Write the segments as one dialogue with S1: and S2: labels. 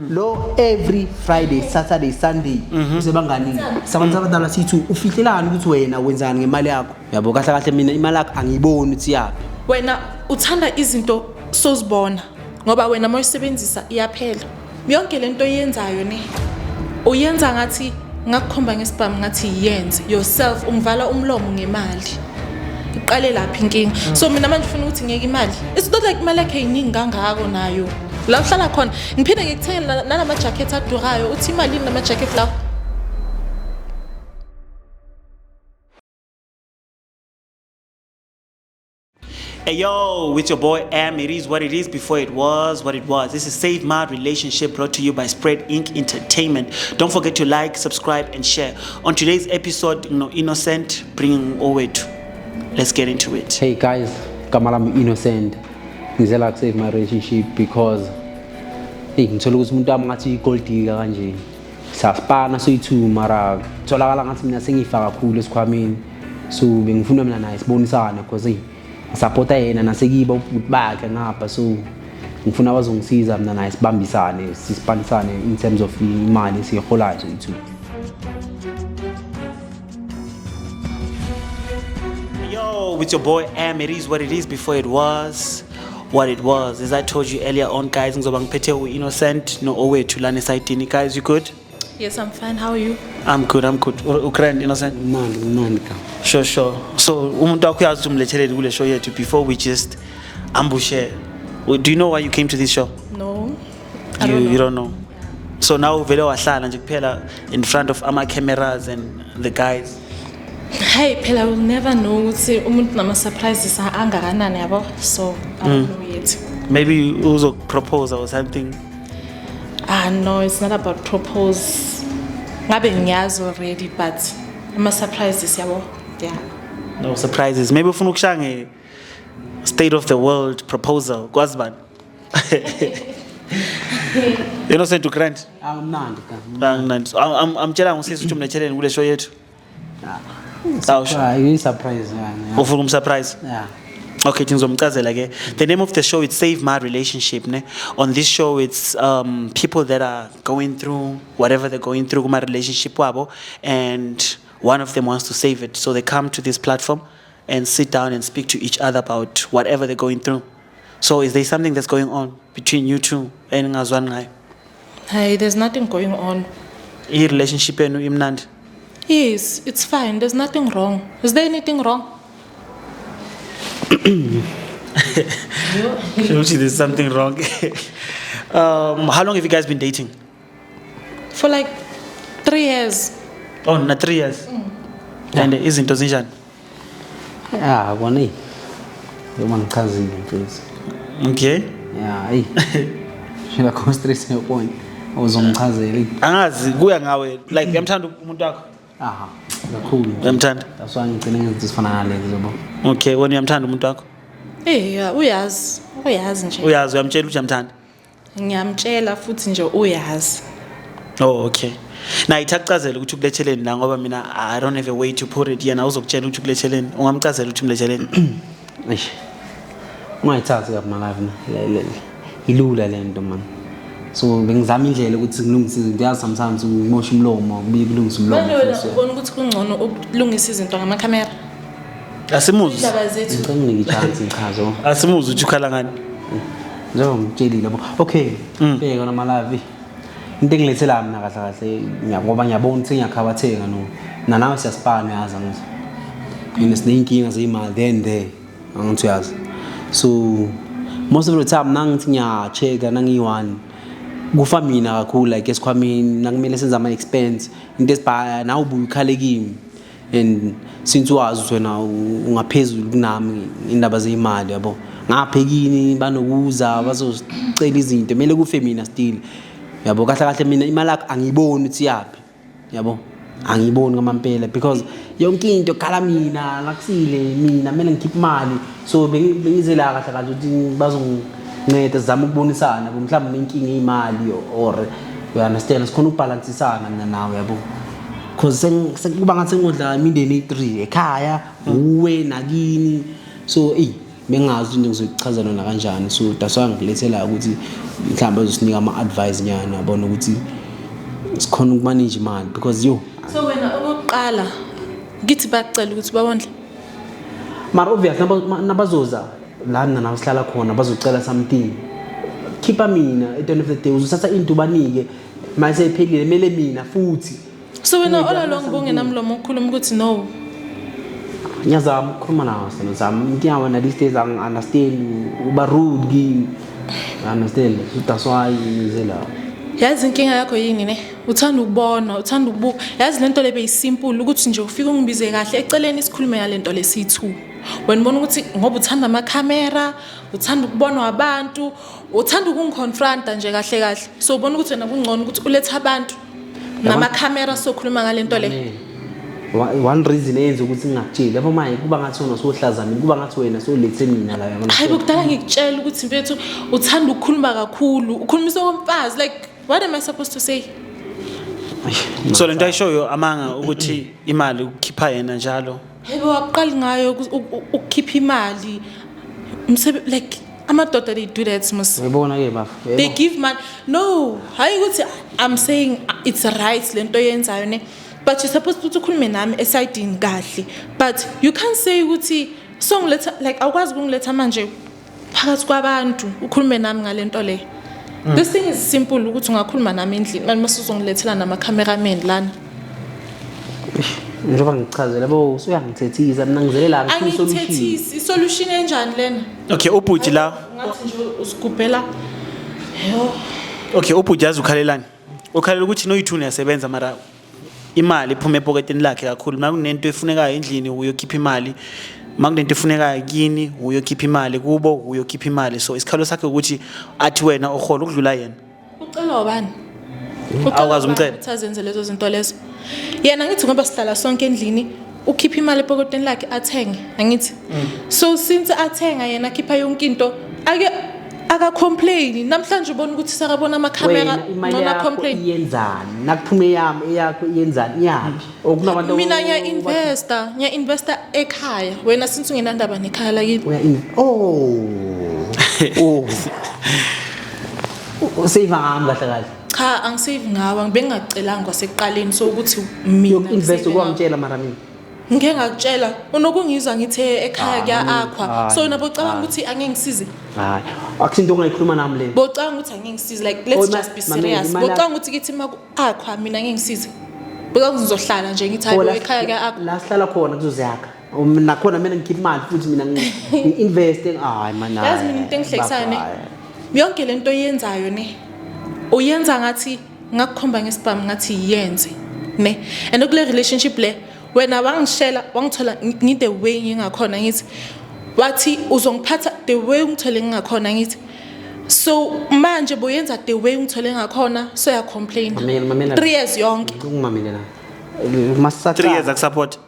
S1: lo every Friday, Saturday, Sunday usebangani sabantu abadala sithi ufihlelani ukuthi wena wenzani ngemali yakho yabo kahle kahle mina imali yakho angiyiboni ukuthi yapi
S2: wena uthanda izinto sozibona ngoba wena moyisebenzisa iyaphela yonke lento oyenzayo ne uyenza ngathi ngakukhomba ngesibhamu ngathi yenze yourself ungivala umlomo ngemali iqale lapha inkinga so mina manje ufuna ukuthi ngeke imali it's not like imali yakhe iningi kangako nayo la uhlala khona ngiphinde ngikuthengela nalama jacket adurayo uthi imali nama jacket lawo
S3: Hey yo, with your boy Am, it is what it is before it was what it was. This is Save My Relationship brought to you by Spread Inc. Entertainment. Don't forget to like, subscribe and share. On today's episode, Innocent bringing Owethu. Let's get into it.
S1: Hey guys, Kamalam Innocent. Ngizela Save My Relationship because ngithola ukuthi umuntu amathi gold digger kanje. Sasipana soyi2 mara tholakala ngathi mina sengifaka kakhulu esikhwameni. So bengifuna mina naye sibonisane because supporta yena nasekiba ubuthi bakhe ngapha so ngifuna bazongisiza mina naye sibambisane sisipanisane in terms of imali siyiholayo soyi2.
S3: Yo, with your boy Am, it is what it is before it was what it was. As I told you earlier on, guys, ngizoba ngiphethe uInnocent no Owethu lana esayidini. Guys, you good?
S2: Yes, I'm fine. How are you?
S3: I'm good. Ukrand Innocent.
S1: Mnandi ka.
S3: Sure. So, umuntu wakho uyazi ukuthi umlethelele kule show yethu before we just ambush her. Do you know why you came to this show?
S2: No.
S3: You don't know. So now vele wahlala nje kuphela in front of ama cameras and the guys.
S2: Hey, phela will never know ukuthi umuntu nama surprises angakanani yabo. So, I don't know yet.
S3: Maybe uzo propose or something.
S2: No, it's not about propose. Ngabe ngiyazi already but ama surprises yabo. Yeah.
S3: No surprises. Maybe ufuna ukushaya nge state of the world proposal. Kwazi bani? Innocent to grant.
S1: Mnandi ka.
S3: Mnandi. I'm tshela ngusisi ukuthi umlethelele kule show yethu.
S1: Surprise.
S3: Ufuna umsurprise?
S1: Yeah.
S3: Okay, the name of the show is Save My Relationship. Ne? On this show, it's people that are going through whatever they're going through in my relationship wabo, and one of them wants to save it. So they come to this platform and sit down and speak to each other about whatever they're going through. So is there something that's going on between you two?
S2: Hey, there's nothing going on.
S3: Your relationship imnandi?
S2: Yes, it's fine. There's nothing wrong. Is there anything wrong?
S3: There's something wrong. How long have you guys been dating?
S2: For like 3 years.
S3: Oh, not 3 years. And isn't it?
S1: Yeah, one one cousin please.
S3: Okay.
S1: Yeah, hey. Shila ko stress no point. Uzomchazela.
S3: Angazi kuya ngawe like uyamthanda umuntu wakho?
S1: Aha. Kakhulu.
S3: Uyamthanda?
S1: That's why ngicela ngizifana nale zobo.
S3: Okay, wena uyamthanda umuntu wakho?
S2: Uyazi nje.
S3: Uyazi uyamtshela ukuthi uyamthanda?
S2: Ngiyamtshela futhi nje uyazi.
S3: Oh, okay. Na ithaqazela ukuthi ukuletheleni la ngoba mina I don't have a way to put it. Yena uzokutshela ukuthi ukuletheleni. Ungamchazela ukuthi umletheleni.
S1: Eish. Ungayithathi kabi my life na. Ilula lento man. So bengizama indlela ukuthi ngilungise ngiyazi sometimes ngimosha umlomo kubiye kulungisa umlomo.
S2: Manje ubona ukuthi kungcono ukulungisa izinto ngama camera.
S3: Asimuzi.
S1: Ngicela nginike chance ngichazo.
S3: Asimuzi ukuthi ukhala ngani.
S1: Njengoba ngitshelile yabo. Okay. Bheka nama live. Into engilethela mina kahle kahle ngoba ngiyabona ukuthi ngiyakhabathenga no. Nawe siyasipana uyazi ngithi. Mina sineyinkinga zeyimali then there. Angithi uyazi. So most of the time nangithi ngiyacheka nangiyi1 kufa mina kakhulu like esikhwameni nakumele senza ama expense into esibhaya na ubuye ukhale kimi and since wazi ukuthi wena ungaphezulu kunami indaba zeyimali yabo ngaphekini banokuza bazocela izinto kumele kufe mina still yabo kahle kahle mina imali yakho angiyiboni ukuthi yapi yabo angiyiboni ngamampela because yonke into khala mina ngakusile mina kumele ngikhiphe imali so bengizela kahle kahle ukuthi bazonginceda zama ukubonisana mhlawumbe inkinga imali or you understand sikhona ukubalansisana mina nawe yabo because sekuba ngathi ngidla imindeni 3 ekhaya uwe nakini so bengazi into ngizoyichaza lona kanjani so that's why ngilethela ukuthi mhlawumbe uzosinika ama-advice nyana yabona ukuthi sikhona ukumanage imali because
S2: so wena okokuqala ngithi bacela ukuthi bawondle
S1: mara obvious nabazoza lana nawo sihlala khona bazocela something khipha mina at the end of the day uzothatha into banike mase iphelile mele mina futhi
S2: so wena all along bongenamlomo ukukhuluma ukuthi no
S1: ngiyazama ukukhuluma nawe sana zami ngiyabona these days ang understand uba rude kimi understand that's why ngizela
S2: yazi inkinga yakho yini ne uthanda ukubona uthanda ukubuka yazi lento le beyisimple ukuthi nje ufike ungibize kahle eceleni isikhulume ngalento lesi2 wena ubona ukuthi ngoba uthanda ama camera uthanda ukubona abantu uthanda ukungiconfronta nje kahle kahle so ubona ukuthi wena kungcono ukuthi ulethe abantu nama camera sokhuluma ngalento le
S1: one reason eyenza ukuthi ngingakutsheli yabo manje kuba ngathi wena sohlaza mina kuba ngathi wena solethe mina la yabona
S2: hayi bokudala ngikutshela ukuthi mfethu uthanda ukukhuluma kakhulu ukhulumisa komfazi like what am I supposed to say
S3: so lento ayishoyo amanga ukuthi imali ukukhipha yena njalo
S2: yebo waqala ngayo ukukhipha imali like amadoda they do that must
S1: uyabona ke bafu
S2: they give money no hayi ukuthi I'm saying it's right lento yenzayo ne but you're supposed to ukhulume nami esidini kahle but you can't say ukuthi so ngiletha like awukwazi ukungiletha manje phakathi kwabantu ukhulume nami ngalento le this thing is simple ukuthi ungakhuluma nami endlini manje masuzongilethela nama cameraman lana
S1: njengoba ngichazela bo usuyangithethisa mina ngizelela
S2: ngithethisa isolution enjani lena
S3: okay ubhuti la
S2: ngathi nje usigubhela yo
S3: okay ubhuti yazi ukhalelani ukhalela ukuthi no yithuni yasebenza mara imali iphuma epocketini lakhe kakhulu makunento efunekayo endlini uyokhipha imali makunento efunekayo kini uyokhipha imali kubo uyokhipha imali so isikhalo sakhe ukuthi athi wena ohola ukudlula yena
S2: ucela ubani
S3: awukazi umcela
S2: uthazenze lezo zinto lezo yena ngithi ngoba sihlala sonke endlini ukhipha imali epocketini lakhe athenge angithi so since athenga yena khipha yonke into aka complain namhlanje ubona ukuthi sakabona ama camera nona complain
S1: yenzani nakuphume yami eyakho yenzani yapi okunabantu
S2: mina nya investor ekhaya wena since ungenandaba nekhaya lakini
S1: save ngami kahle kahle
S2: cha angisave ngawa ngibengacelanga kwasekuqaleni so ukuthi mina
S1: invest ukwangitshela mara mina
S2: ngeke ngakutshela unokungizwa ngithe ekhaya kuya-akhwa so nabo ucabanga ukuthi angeke ngisize
S1: hayi akusinto ongayikhuluma nami le
S2: bocabanga ukuthi angeke ngisize like let's just be serious bocabanga ukuthi kithi maku-akhwa mina angeke ngisize bocabanga ngizohlala nje ngithi hayi ekhaya kuya-akhwa
S1: la sihlala khona kuzoziyakha nakhona mina ngikhipha imali futhi mina ngi-investe hayi mana
S2: yazi mina into engihlekisayo ne yonke lento oyenzayo ne uyenza ngathi ngakukhomba ngesibhamu ngathi yenze ne and okule relationship le wena wangishela wangithola ngide way ngingakhona ngithi wathi uzongiphatha the way ungithole ngingakhona ngithi so manje boyenza the way ngithole ngakhona so ya complain 3 years yonke
S1: ungimamile la masatha
S3: 3 years akusupport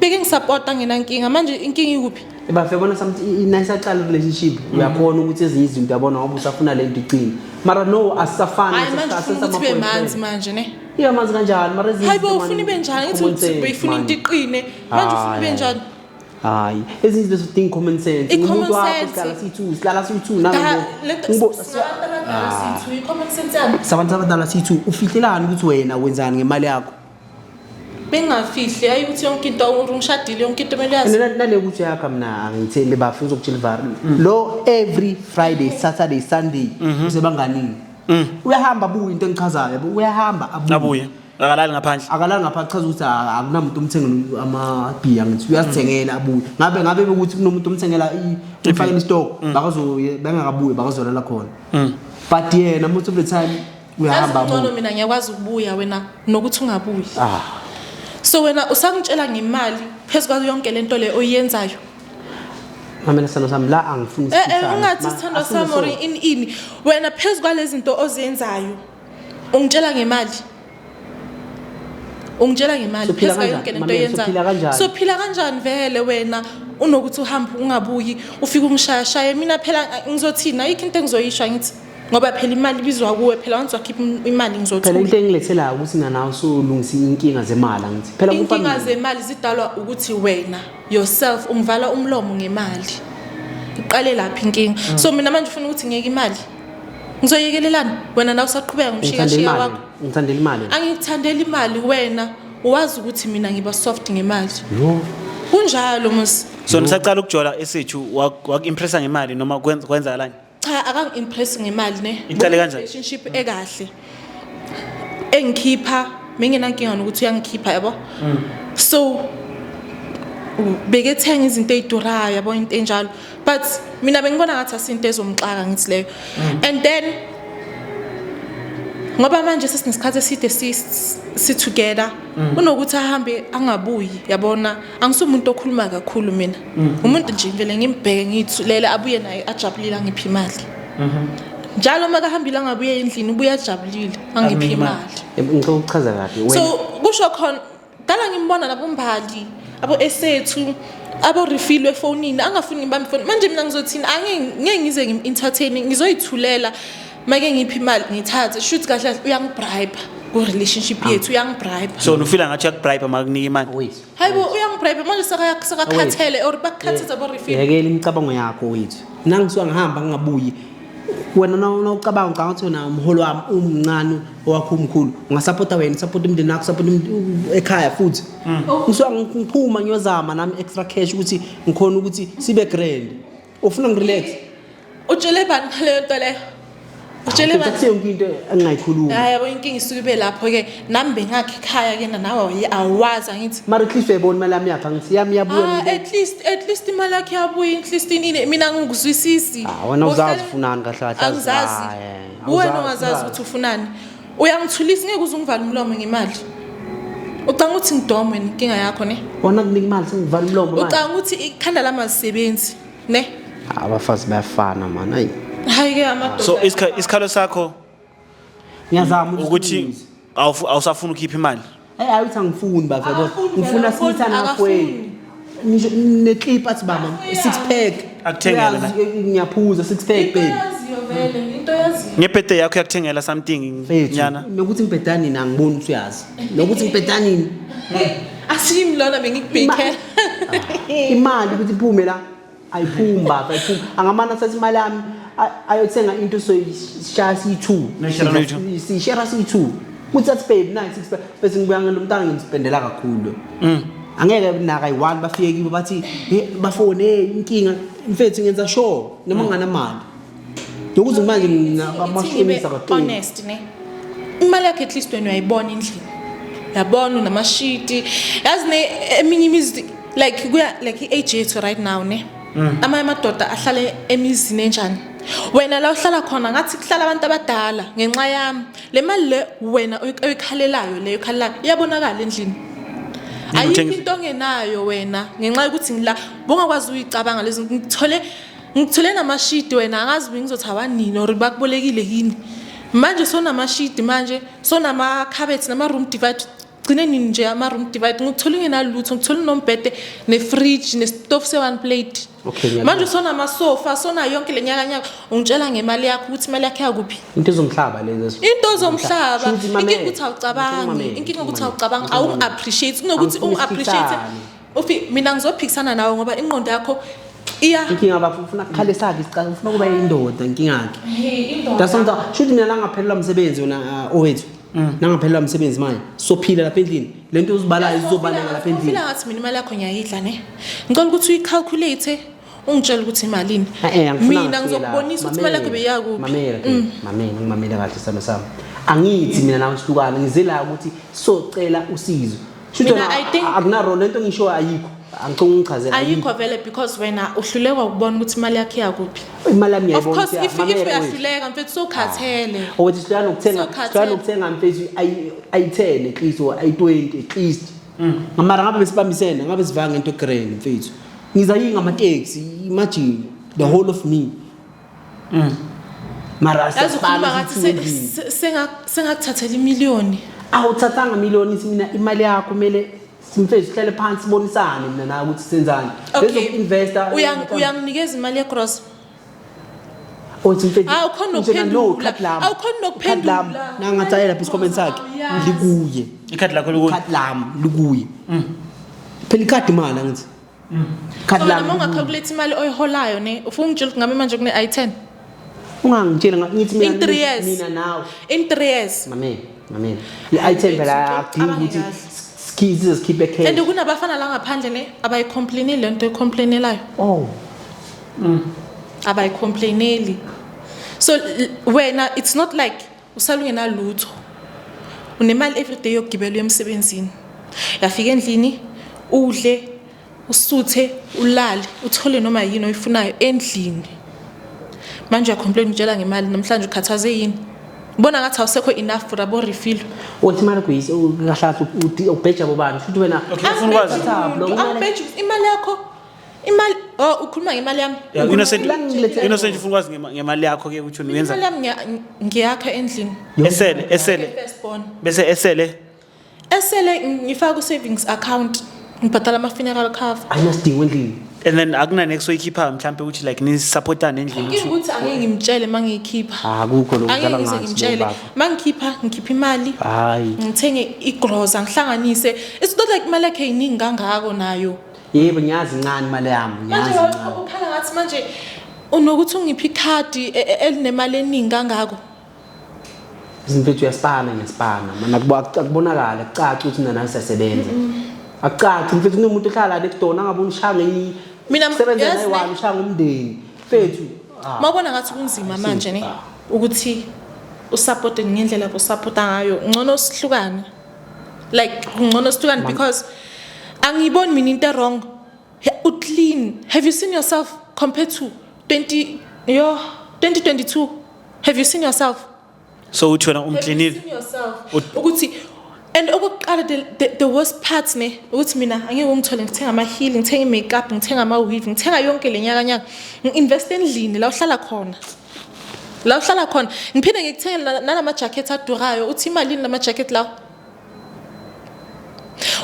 S2: beke ngisupport ngenankinga manje inkinga ikuphi
S1: bafe bona something inayisaqala relationship uyakhona ukuthi ezinye izinto yabona ngoba usafuna lento iqini mara no asafana
S2: sasama manzi manje ne
S1: iya manzi kanjani mara ezinye
S2: hayibo ufuna ibenjani ngithi uyifuna into iqine manje ufuna ibenjani
S1: hayi ezinye izinto zidinga common sense umuntu wakho sihlala siyi2 nango
S2: common sense yami
S1: sabantu abadala siyi2 ufihlelani ukuthi wena wenzani ngemali yakho
S2: bengafihli hayi ukuthi yonke into ungishadile yonke into kumele yazi
S1: nale ukuthi yakho mina angithembe bafu ngizokutshela ivari lo every Friday Saturday Sunday usebanganini uyahamba abuye into engichazayo yabo uyahamba
S3: abuye akalali ngaphandle
S1: chaza ukuthi akunamuntu umthengela amabhiya ngithi uyazithengela abuye ngabe ukuthi kunomuntu umthengela umfakela istock bengakabuye bakazolala khona but yena most of the time uyahamba
S2: abuye mina ngiyakwazi ukubuya wena nokuthi ungabuyi so wena usangitshela ngemali phezukwayo yonke lento le oyenzayo
S1: mamela sana sami la angifuni isithando
S2: ungathi isithando sami or ini wena phezukwa lezi zinto ozenzayo ungitshela ngemali phezukwa yonke lento oyenzayo so phila kanjani vele wena unokuthi uhamba ungabuyi ufike ungishaya mina phela ngizothina ayikho into engizoyisha ngithi ngoba phela imali ibizwa kuwe phela wanzi wakhipha imali ngizothuka
S1: phela into engilethela ukuthi nanawo solungisa inkinga zemali ngithi phela
S2: inkinga zemali zidalwa ukuthi wena yourself ungivala umlomo ngemali qale lapha inkinga. So mina manje ufuna ukuthi ngiyeke imali. Ngizoyekelelana wena nawe usaqhubeka ngomshikashiya wakho.
S1: Ngithandela imali.
S2: Angikuthandela imali wena uwazi ukuthi mina ngiba soft ngemali.
S1: No.
S2: Kunjalo musi.
S3: So nisaqala ukujola esethu wakimpressa ngemali noma kwenzakalani?
S2: Cha akangi-impress ngemali ne.
S3: Iqale kanjani?
S2: Relationship ekahle. Engikhipha mengenankinga nokuthi uyangikhipha yabo. So bekethenga izinto ezidurayo yabo into enjalo but mina bengibona ngathi asinto ezomxaka ngithi leyo. And then ngoba manje sesinesikhathi eside si together kunokuthi ahambe angabuyi yabona angisumuntu okhuluma kakhulu mina umuntu nje vele ngimbheke ngithulele abuye naye ajabulile angiphi imali njalo makahambile angabuye endlini ubuye ajabulile angiphi imali
S1: ngikuchaza kahle wena
S2: so kusho khona dala ngimbona labo mbali abo esethu abo refill efonini angafuni ngibambe phone manje mina ngizothina angeke ngize ngim-entertain ngizoyithulela make ngiphi imali ngithathe shoot kahle uyangibribe ku relationship yethu uyangibribe
S3: so ufila ngathi uyakubribe makunika imali
S1: wait
S2: hayibo uyangibribe manje sakakhathele or bakukhathisa abo refill
S1: yekela imicabango yakho wethu nangisuka ngihamba ngingabuyi wena nawucabanga ukuthi wena umholo wami umncane owakho umkhulu ungasupporta wena support umndeni wakho support ekhaya futhi ngisuka ngiphuma ngiyozama nami extra cash ukuthi ngikhona ukuthi sibe grand ufuna ngirelax
S2: utshele bani ngaleyo nto leyo utshele bani
S1: ukuthi yonke into engayikhuluma
S2: hayi inkinga isuke ibe lapho ke nami bengakhe ekhaya ke nawe awazi ngithi
S1: mara at least uyayibona imali yami yapha ngithi yami yabuya
S2: at least imali yakhe yabuya at least ini mina ngikuzwisisi
S1: wena uzazi ufunani kahle kahle
S2: angizazi wena ungazazi ukuthi ufunani uyangithulisa ngeke uze ungivala umlomo ngemali ucanga ukuthi ngidome wena inkinga yakho ne
S1: wona kunika imali sengivala umlomo manje
S2: ucanga ukuthi ikhanda lamasebenzi ne
S1: abafazi bayafana man hayi
S2: hayi ke amadoda
S3: so isikhalo sakho
S1: ngiyazama
S3: ukuthi awusafuna ukukhipha imali
S1: ayithi angifuni bafabo ngifuna sithana kwenu neclip athi baba 6 pack
S3: akuthengele la
S1: ngiyaphuza 6 pack baby
S2: into yaziyo
S3: ngepete yakho yakuthengela something nyana
S1: nokuthi ngibhedani nina ngibona ukuthi uyazi nokuthi ngibhedani
S2: asimlona bengikubhekela
S1: imali ukuthi iphume la ayiphumi baba ayiphumi angamana sathi imali yami ayothenga into so share C2 si share C2 kuthi athi babe nice bese ngibuya ngelo mntana ngispendela kakhulu angeke naka yi1 bafike kibo bathi bafone inkinga mfethu ngenza sure noma ngana mali ukuze manje nginamashonisa baqini
S2: honest ne imali yakhe at least wena uyayibona endlini yabona unamashiti yazi ne eminye imizi like kuya like iage yethu right now ne amadoda ahlale emizini enjani wena la uhlala khona ngathi kuhlala abantu abadala ngenxa yami le mali le wena oyikhalelayo leyo khalelayo iyabonakala endlini ayikho into ongenayo wena ngenxa ukuthi ngila bongakwazi uyicabanga lezi ngithole namashidi wena angazi ngizothi abanini or bakubolekile yini manje sona mashidi manje sona ama carpets nama room divide gcine nini nje ama room divide ngithola ngenalutho ngithola nombhede ne fridge ne stove se1 plate manje sona ama sofa sona yonke lenyaka ungitshela ngemali yakho ukuthi imali yakhe yakuphi
S1: into zomhlaba lezi
S2: into zomhlaba inkinga ukuthi awucabangi inkinga ukuthi awucabangi awu appreciate kunokuthi appreciate ufi mina ngizophikisana nawe ngoba ingqondo yakho
S1: inkinga abafuna kukhale sakhe isicala ufuna kuba indoda inkinga yakhe indoda dasonto shothi mina langaphelelwa umsebenzi wona owethu nangaphelelwa umsebenzi manje sophila lapha endlini lento uzibalayo izobaleka lapha endlini
S2: ufila ngathi mina imali yakho ngiyayidla ne ngicela ukuthi uyicalculate ungitshela ukuthi imalini mina ngizokubonisa ukuthi imali yakho beyakupi
S1: mamela kahle sami angithi mina nawe sihlukana ngizela ukuthi socela usizo shothi akunaro lento ngisho ayikho angicunga ngichazela
S2: ayikho vele because wena uhluleka ukubona ukuthi imali yakhe yakuphi
S1: imali yami yayibona
S2: of course if uyahluleka mfethu sokhathele
S1: ukuthi sicela ukuthenga mfethu ayi10 at least or ayi20 at least ngamara ngabe besibambisene ngabe sivanga into grand mfethu ngiza yingama taxi imagine the whole of me mara
S2: asikhuluma ngathi sengakuthathela imiliyoni
S1: awuthathanga miliyoni mina imali yakho kumele simfethu sihlale phansi sibonisane mina nawe ukuthi senzani lezo investor
S2: uyanginikeza imali ye gross
S1: othi mfethu
S2: awukhona ukuphendula awukhona ukuphendula
S1: nangathi lapha isicomment sakhe likuye
S3: ikhadi lakho likuye
S1: ikhadi lami likuye phela ikhadi imali ngithi Khadi
S2: so noma
S1: lami
S2: ungacalculate imali oyiholayo ne ufuna ungitshela ngabe manje kune i10
S1: ungangitshela ngithi
S2: in 3 years
S1: mina nawe
S2: in 3 years
S1: mamela i-item phela akudingi ukuthi sikhiphe cash
S2: and kunabafana la ngaphandle ne abayicomplainile lento ecomplainelayo abayicomplaineli so wena it's not like usalungena lutho unemali every day yokugibela emsebenzini yafika endlini udle usuthe ulale uthole noma yini oyifunayo endlini manje uyacomplain utshela ngemali namhlanje ukhathazwe yini ubona ngathi awusekho enough for abo refill
S1: uthi imali kuyisi kahlathi ubheja bobani futhi wena
S3: ufuna ukwazi
S2: awubheja imali yakho imali ukhuluma ngemali yami
S3: innocent ufuna ukwazi ngemali yakho ke uthi uyenza
S2: imali yami ngiyakha endlini
S3: esele bese esele
S2: ngifaka ku savings account ngibhadala ama funeral cover
S1: ayinasidingo endlini
S3: and then akuna next oyikhipha mhlambe ukuthi like ni supportana endlini
S2: ukuthi angeke ngimtshele mangiyikhipha
S1: akukho lokudlala
S2: ngeke ngimtshele mangikhipha ngikhipha imali
S1: hayi
S2: ngithenge igroza ngihlanganise it's not like imali yakhe iningi kangako nayo
S1: yebo ngiyazi incane imali yami
S2: manje ukhala ngathi manje unokuthi ungiphi ikhadi elinemali eningi kangako
S1: izimfethu uyasipana ngesipana mana akubonakala kucaca ukuthi nana siyasebenza akucaca mfethu unomuntu ohlala nekudona angaboni ushanga
S2: mina
S1: sebenza naye wami ushanga umndeni mfethu
S2: mawubona ngathi kunzima manje ne ukuthi usupporte ngendlela osupporta ngayo ngcono sihlukane like ngcono sihlukane because angiboni mina into wrong clean have you seen yourself compared to 2022 have you seen yourself
S3: so uthi wena umcleanile
S2: ukuthi and okuqala the worst part ne ukuthi mina angeke ungithole ngithenga ama healing ngithenga makeup ngithenga ama weave ngithenga yonke lenyaka nyaka nginvest endlini la uhlala khona ngiphinde ngikuthengela nalama jacket adurayo uthi imalini lama jacket lawo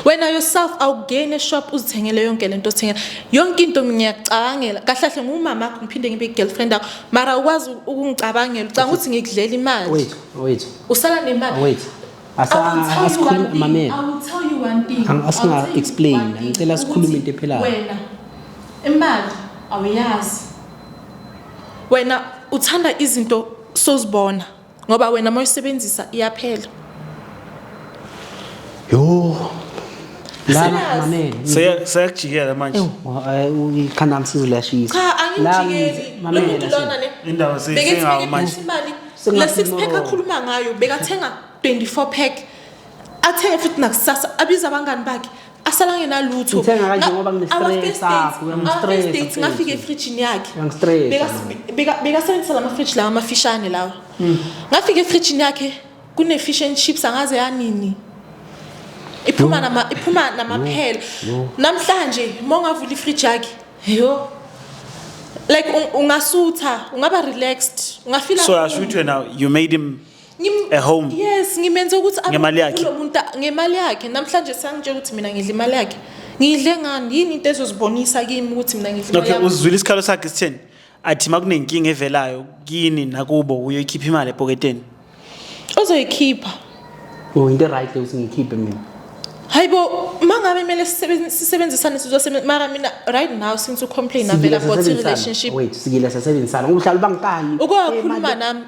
S2: wena yourself awugene eshop uzithengele yonke lento othengela yonke into ngiyacabangela kahlahle ngumama wakho ngiphinde ngibe girlfriend yakho mara ukwazi ukungicabangela ucanga ukuthi ngikudlela imali
S1: wait
S2: usala nemali
S1: wait asikhuluma mamela
S2: I will tell you one thing
S1: asinga explain ngicela sikhulume into ephelayo
S2: wena imali awuyazi wena uthanda izinto sozibona ngoba wena moyisebenzisa iyaphela
S1: yo lana mamela
S3: sayakujikela manje
S1: ikhanda msizilashisa
S2: cha angijikeli
S1: mamela
S2: lona ne
S3: indaba seyisengawo manje
S2: imali la 6 pack akhuluma ngayo bekathenga 24 pack athenge futhi nakusasa abiza abangani bakhe asalange nalutho
S1: ngithenga kanje ngoba ngine-stress akho
S2: uyang-stress ngafika efrijini yakhe
S1: uyang-stress
S2: bekasebenzisa lama fridge lawa amafishane lawa ngafika efrijini yakhe kune-fish and chips angaze yanini iphuma namaphela namhlanje uma ungavula ifridge yakhe yo like ungasutha ungaba relaxed ungafila
S3: so I shoot you now you made him a home
S2: yes ngimenze ukuthi
S3: ngemali yakhe
S2: umuntu ngemali yakhe namhlanje sangitshela ukuthi mina ngidla imali yakhe ngidle ngani yini into ezozibonisa kimi ukuthi mina ngidla imali
S3: yakhe okay uzwile isikhalo sakhe sitheni athi makunenkinga evelayo kini nakubo uyoyikhipha imali epoketeni
S2: ozoyikhipha
S1: into right ukuthi ngikhiphe mina
S2: hayibo mangabe kumele sisebenzisane sizosebenza mara mina right now since u complain avela about relationship
S1: wait sikile sasebenzisana umhlalo bangikani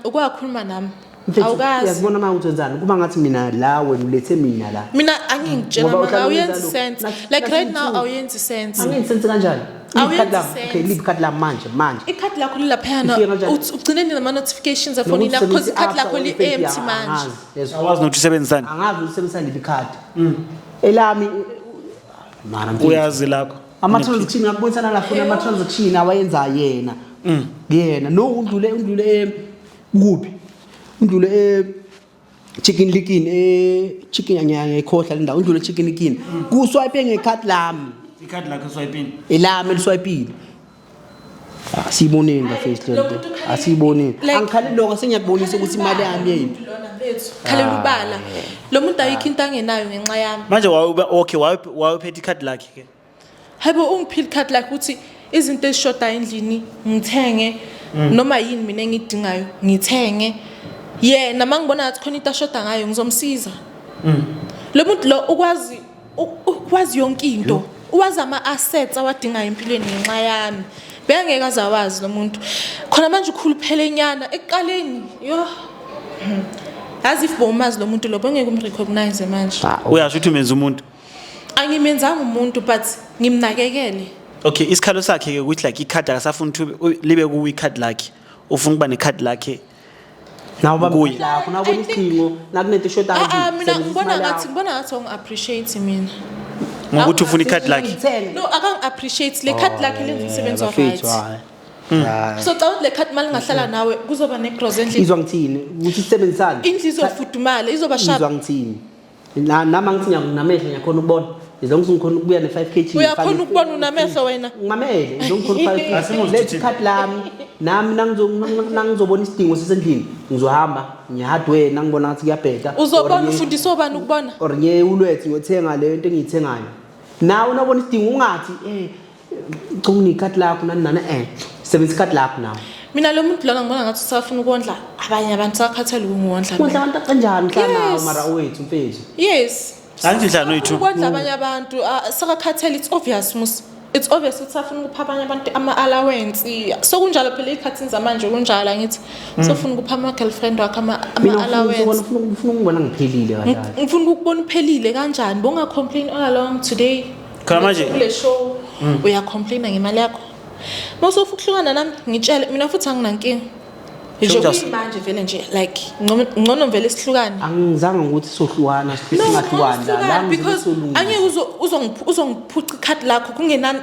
S2: ukwakhuluma nami awukazi
S1: uyazibona manje uthenzani kuba ngathi mina la wena ulethe mina la
S2: mina angingitshela manga uyenza sense like right now awuyenzi sense
S1: angenzi sense kanjani okay leave card la manje
S2: ikhadi lakho lilaphana ugcineni nama notifications afoni yakho because ikhadi lakho li empty manje
S3: awazi nokuthi usebenzisani
S1: angazi usebenzisa liphi card elami mara
S3: uyazi lakho
S1: ama transaction ngakubonisana la khona ama transaction awayenza yena no undlule kuphi undlule chicken likin chicken ngiyakhohla le ndawo undlule chicken likin ku swipe ngecard lami
S3: ikhadi lakho swipini
S1: elami liswipile asiboneni face le asiboneni angikhali lokho sengiyakubonisa ukuthi imali yami yini
S2: lona bethu khalela ubala lo muntu ayikho into angenayo ngenxa yami
S3: manje okay wayephethe ikhadi lakhe ke
S2: hayibo ungiphile ikhadi lakhe ukuthi izinto ezishoda endlini ngithenge noma yini mina engidingayo ngithenge yena mangibona ngathi khona into ashoda ngayo ngizomsiza lo muntu lo ukwazi yonke into wazi ama-assets awadingayo empilweni ngenxa yami bengeke aze awazi lo muntu khona manje ukhuluphele nyana ekuqaleni yo yazi if bowumazi lo muntu lo bengeke umrecognize manje
S3: uyasho ukuthi umenza umuntu
S2: angimenzanga umuntu but ngimnakekele.
S3: Okay, isikhalo sakhe ke ukuthi like ikhadi akasafuna ukuthi libe kuwe ikhadi lakhe ufuna ukuba nekhadi lakhe
S1: nawo baba lakho nawo bonisicingo nakunento short
S2: mina ngibona ngathi ungi-appreciate mina
S3: ngokuthi ufuna ikhadi lakhe
S2: no akangi-appreciate le khadi lakhe lenza umsebenzi wa-right so xa uthi le khadi mali ngahlala nawe kuzoba ne-gross endlini
S1: izwa ngithini ukuthi sisebenzisane
S2: indlu izofudumala izoba sharp
S1: izwa ngithini nama ngithi ngiyakunamehlo ngiyakhona ukubona izonke ngikhona ukubuya ne5 kg
S2: uyakhona ukubona unamehlo wena
S1: ngamele ngizokhona 5 kg let's cut lami nami nangizobona isidingo sisendlini ngizohamba ngihardware nangibona ngathi kuyabheka
S2: uzobona ufundisa obani ukubona
S1: or ngiye ulwethi ngiyothenga le nto engiyithengayo nawe unabona isidingo ungathi ngicunga ikhadi lakho nani sebenzisa ikhadi lakho nawe
S2: mina lo muntu lona ngibona ngathi usafuna ukondla abanye abantu sakhathela ukungondla
S1: kondla abantu kanjani mhlanawo mara wethu mfethu
S2: yes
S3: angithi mhlana wethu
S2: ukondla abanye abantu sakakhathela it's obvious ukuthi safuna ukupha abanye abantu ama-allowance sokunjalo phela ey'khathini zamanje kunjalo angithi sofuna ukupha ama-girlfriend wakho ama-allowance
S1: ufuna ukubona ngiphelile kahle
S2: ngifuna ukubona uphelile kanjani bongacomplain all along today
S3: khona manje
S2: kule show uyacomplaina ngemali yakho mase ufuhlukana nami ngitshele mina futhi anginankinga manje vele nje like ngcono vele isihlukane
S1: angizange ukuthi sohlukana singahlukana la
S2: because angeke uzongiphuca ikhadi lakho kungenani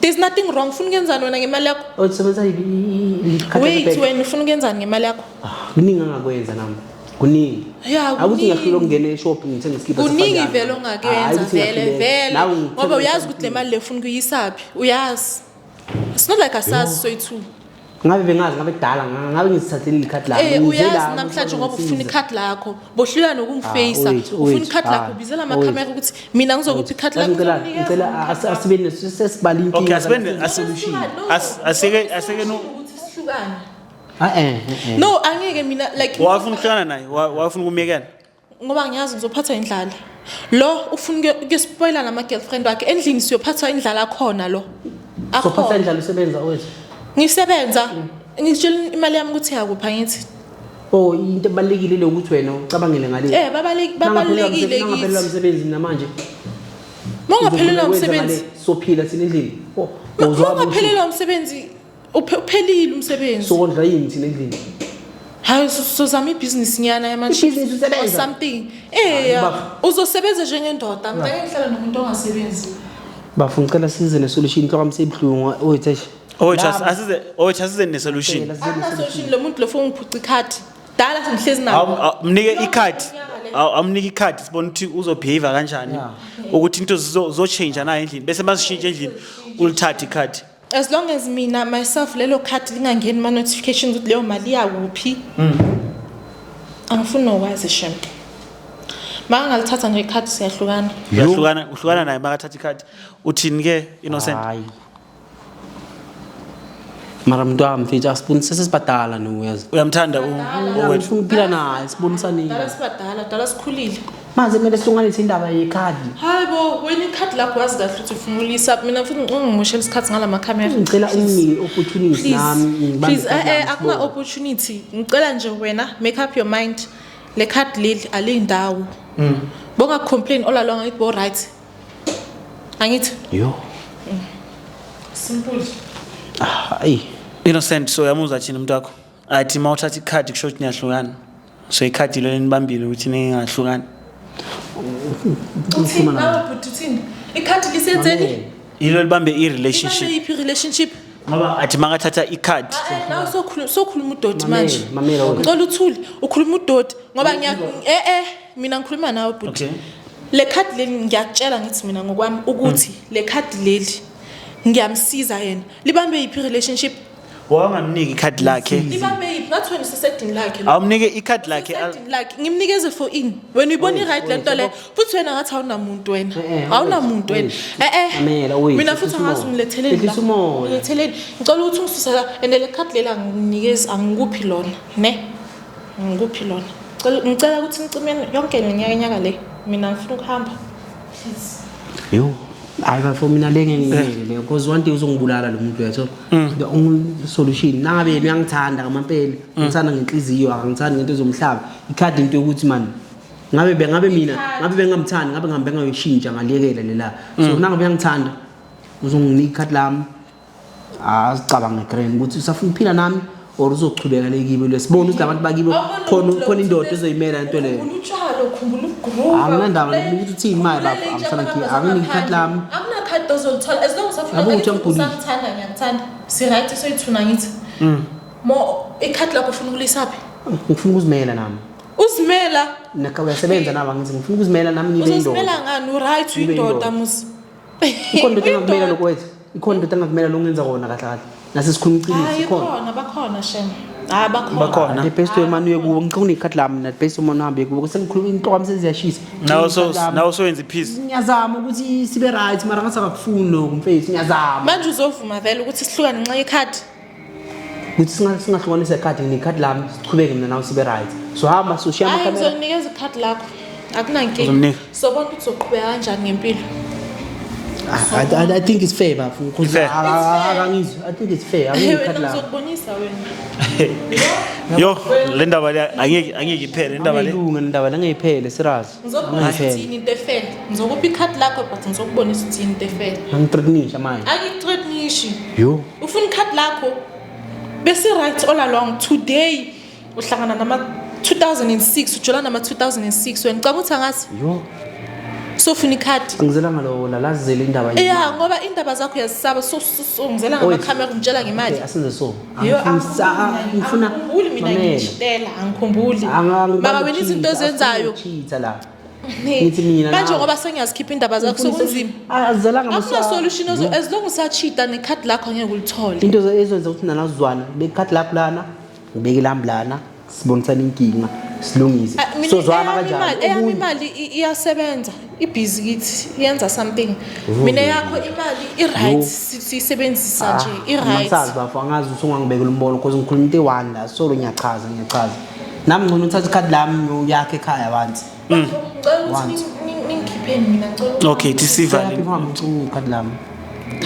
S2: there's nothing wrong ufuna ukenzani wena ngemali yakho
S1: osebenza ikhadi
S2: wait wena ufuna ukenzani ngemali yakho
S1: kuningi angakwenza nami kuningi akuthi ngiyahlula ukungena e-shop ngithenga iskipa
S2: kuningi vele ongakwenza vele ngoba uyazi ukuthi le mali le ufuna ukuyisaphi uyazi it's not like asazi soyithu
S1: ngabe bengazi ngabe kudala ngabe ngizithathele ikhadi lakho
S2: uyazi namhlanje ngoba ufuna ikhadi lakho bohlula nokungifacea ufuna ikhadi lakho bizela amakhamera ukuthi mina ngizokuphi ikhadi lakho
S1: ngicela asibe sesibala inkinga
S3: okay asibe solution aseke no
S2: sihlukane no angeke mina like
S3: wafuna ukuhlukana naye wafuna ukumyekela
S2: ngoba ngiyazi ngizophathwa indlala lo ufuna ukuyespoiler nama girlfriend wakhe endlini siyophathwa indlala khona lo
S1: sophatha indlala usebenza wethu
S2: ngisebenza ngitshela imali yami ukuthi yakupha ngithi
S1: into ebalekile le ukuthi wena ucabangele ngale
S2: babalekile
S1: ngaphelelwa umsebenzi namanje
S2: mongaphelelwa umsebenzi
S1: sophila sina endlini
S2: mongaphelelwa umsebenzi uphelile umsebenzi
S1: sokondla yini thina endlini
S2: hayi sozama ibhizinisi nyana yamanje or something uzosebenza njengendoda ngeke ngihlala nomuntu ongasebenzi
S1: bafuna ngicela size nesolution inhloko amsebhlungu wethu
S3: asize nesolution
S2: solution lo muntu lo funa ngiphuca ikhadi dala sengihlezi nawo
S3: amnike ikhadi amnike ikhadi sibona ukuthi uzobehave kanjani ukuthi into zizochange nayo endlini bese basishintshe endlini ulithatha ikhadi
S2: as long as mina myself lelo khadi lingangeni ma notifications ukuthi leyo mali yakuphi angifuni nokwazi shem mangalithatha nje ikhadi siyahlukana
S3: uhlukana naye makathatha ikhadi uthini ke innocent
S1: mara mntwami mfethu asibonise sesibadala noyazi
S3: uyamthanda
S1: owethu ufuna ukuphila naye sibonisane
S2: dala sibadala dala sikhulile
S1: manje kumele sihlunganise indaba yekhadi
S2: hayibo wena ikhadi lakho wazi kahle ukuthi ufuna ulisa mina futhi ngimoshela isikhathi ngala camera
S1: ngicela unginike opportunity nami
S2: please akuna opportunity ngicela nje wena make up your mind le khadi leli alindawo bonga complain all along it bo right angithi
S1: yo
S2: simple
S1: ayi
S3: innocent so yamuza thina umuntu wakho athi mawuthatha ikhadi kusho ukuthi niyahlukana so ikhadi lo lenibambile ukuthi ningahlukani
S2: uthini nawe buthini ikhadi lisenzeni
S3: yilo libambe i-relationship
S2: iphi relationship
S3: ngoba athi makathatha ikhadi
S2: nawe sokhuluma udoti manje ngicela uthule ukhuluma udoti ngoba mina ngikhuluma nawe buthi le khadi leli ngiyakutshela ngithi mina ngokwami ukuthi le khadi leli ngiyamsiza yena libambe iphi relationship
S3: wangamniki ikhadi lakhe
S2: libambe iphi ngathi wena usesedini lakhe
S3: awumnike ikhadi lakhe
S2: ngimnikeze for in wena uyibona right lento le futhi wena ngathi awunamuntu wena awunamuntu wena mina futhi angazi ungiletheleni la ungiletheleni ngicela ukuthi ungisisela ende le khadi lela nginikeze angikuphi lona ne ngikuphi lona ngicela ukuthi ngicimene yonke lenyaka le mina ngifuna ukuhamba please
S1: yo hayi bafo mina lengengiyele leyo because one day uzongibulala lo muntu yethu the only solution nangabe yena uyangithanda ngamampela ngithanda ngenhliziyo angithandi ngento ezomhlaba ikhadi into yokuthi man ngabe bengamthandi ngabe ngihambe ngayoshintsha ngaliyekela lela so nangabe uyangithanda uzonginika ikhadi lami azicabanga ngegrand ukuthi usafuna ukuphila nami or uzochubeka lekibo lesibona ukuthi abantu bakibo khona indoda ezoyimela into leyo
S2: ukhumbula ukugroove
S1: anginandaba ukuthi uthini imali lapho amsana ki akunikhadi lami
S2: akunakhadi ozolithola as long as usafuna ngiyangithanda si right soyithuna ngithi mo ikhadi lakho ufuna ukulisaphi
S1: ngifuna ukuzimela nami
S2: uzimela
S1: uyasebenza naba ngithi ngifuna ukuzimela nami ngibe indoda
S2: uzimela ngani u-right uyindoda musi
S1: ikhona into engakumela lokwethu ikhona into engakumela longenza kona kahle kahle nasesikhuluma iqiniso
S2: ikhona bakhona shem
S3: bakhona
S1: the best way manje kuwo ngicela ikhadi lami na best uma nahambe kuwo sengikhuluma inhloko ami seziyashisa
S3: nawo so yenza ipeace
S1: ngiyazama ukuthi sibe right mara ngasakufuni lokho mfethu ngiyazama
S2: manje uzovuma vele ukuthi sihlukane ngenxa yekhadi
S1: ukuthi singahlukanisa ikhadi ngekhadi lami siqhubeke mina nawe sibe right so hamba so shiya
S2: amakhamera ngizokunikeza ikhadi lakho akunankinga so bonke uzoqhubeka kanjani ngempilo
S1: I think it's fair bafu because I think it's fair
S2: wena uzokubonisa wena
S3: yo le ndaba le angeke iphele le ndaba le
S1: indaba lengayiphele serious
S2: ngizokubonisa uthini into efele ngizokupha ikhadi lakho but ngizokubonisa uthini into efele
S1: angithreatenisha manje
S2: angikuthreatenishi
S1: yo
S2: ufuna ikhadi lakho bese right all along today uhlangana nama 2006 ujolana nama 2006 wena ngicabanga ukuthi angazi
S1: yo
S2: so ufuna ikhadi
S1: ngizela ngalo lazele indaba yini
S2: yeah ngoba indaba zakho uyazisaba so ngizela ngamakhamera ngitshela ngemali
S1: asenze so
S2: ngifuna mina ngitshela angikhumbuli mara wena izinto zenzayo
S1: cheat la nithi mina
S2: manje ngoba sengiyazikhipha indaba zakho sokunzima
S1: azela
S2: akuna solution as long usacheat nekhadi lakho angeke ulithole
S1: into ezwenza ukuthi nalazwana bekhadi lakho lana ngibeke lamblana sibonisana inkinga silungise so zwana kanjani
S2: imali iyasebenza ibhizi kithi yenza something mina yakho imali i-right sisebenzisa nje i-right
S1: masazi bafu angazi usungangibekela umbono because ngikhuluma into e1 la so ngiyachaza nami ngcono uthatha ikhadi lami uyakhe ekhaya abantu
S2: ngicela ukuthi ningikhipheni mina ngicela
S3: okay tisiva
S1: ikhadi lami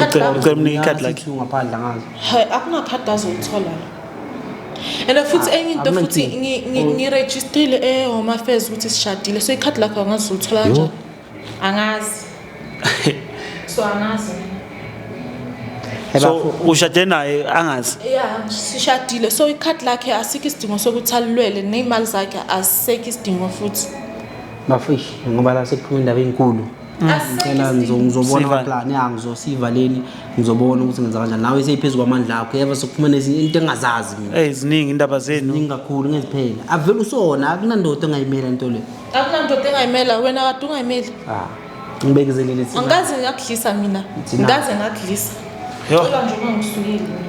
S3: ucela mnika ikhadi lakhe
S1: ngaphandle angazi
S2: akuna khadi azolithola and futhi enye into futhi ngiregistrile Home Affairs ukuthi sishadile so ikhadi lakho angazulithola kanjani angazi so angazi
S3: so ushade naye angazi
S2: yeah sishadile so ikhadi lakhe asikho isidingo sokuthi alilwele neimali zakhe asikho isidingo futhi
S1: bafish ngoba la sekuphuma indaba ezinkulu ngicela ngizobona plan ngizosivaleni ngizobona ukuthi ngenza kanjani nawe seyiphezulu kwamandla akho yeba sokuphuma nezinye into engazazi mina
S3: ziningi indaba zenu
S1: ningakhulu ngeziphela avela usona akunandoda engayimela into le
S2: akunandoda engayimela wena kade ungayimeli
S1: ngibekezelele thina
S2: angaze ngakudlisa mina ngaze ngakudlisa ngoba nje ungisukile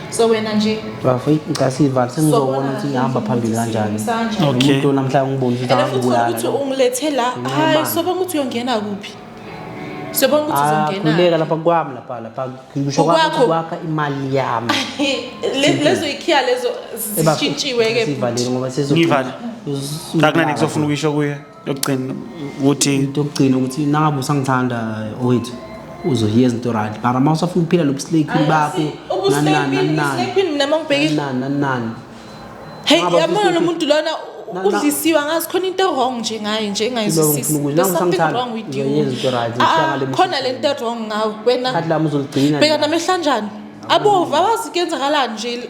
S2: so wena nje
S1: bafu ngasivala sengizobona ukuthi ngihamba phambili kanjani umuntu namhlanje ngibona ukuthi angibulala
S2: ukuthi ungilethela hayi soba ukuthi uyongena kuphi soba ukuthi uzongena
S1: kuleka lapha kwami lapha ngisho kwakha imali yami
S2: lezo ikhiya lezo zishintshiwe ke
S1: sivalile ngoba
S3: ngivala akunani kusofuna ukuyisho kuye yokugcina ukuthi
S1: nangabe usangithanda owethu uzoyenza into right mara mawusafuna ukuphila lobuslave bakho nani
S2: hey yabona lo muntu lona udlisiwe ngazi khona into wrong nje ngaye nje engayizwisisi there's something wrong with you khona le nto wrong ngawe wena
S1: khathi lami uzoligcina
S2: beka namehla kanjani abova awazi kenzakalani nje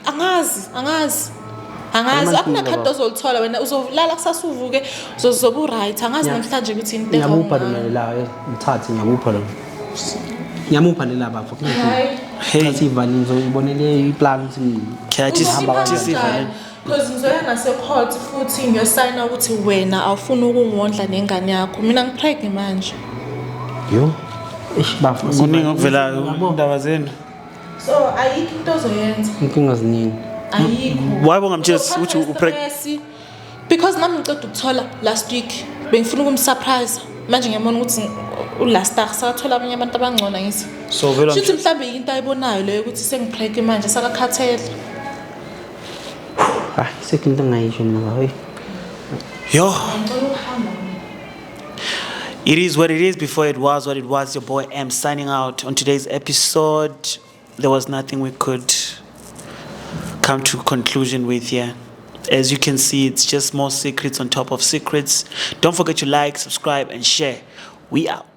S2: angazi akuna khadi ozolithola wena uzolala kusasa uvuke uzozoba right angazi namhlanje ukuthi into wrong
S1: ngiyamupha lona la ngithathe ngiyamupha lona ngiyamupha lela bafo hey sivali ngizobonele iplan ukuthi
S3: khathi sivali
S2: because ngizoya nase-court futhi ngiyosayina ukuthi wena awufuni ukungondla nengane yakho mina ngipregnant manje
S1: yo bafo
S3: kuningi okuvelayo indaba zenu
S2: so ayikho into ozoyenza
S1: inkinga ziningi
S2: ayikho
S3: why bongamtshela ukuthi upregnant
S2: because nami ngicela ukuthola last week bengifuna ukumsurprise manje ngiyabona ukuthi ulast year sakathola abanye abantu abangcona ngithi
S3: so vela
S2: sithi mhlambe into ayibonayo leyo ukuthi sengipregnant manje sakakhathela
S1: sekinto ngayisho mina hey
S3: yo It is what it is. Before it was what it was. Your boy M signing out on today's episode. There was nothing we could come to conclusion with here. As you can see, it's just more secrets on top of secrets. Don't forget to like, subscribe, and share. We out.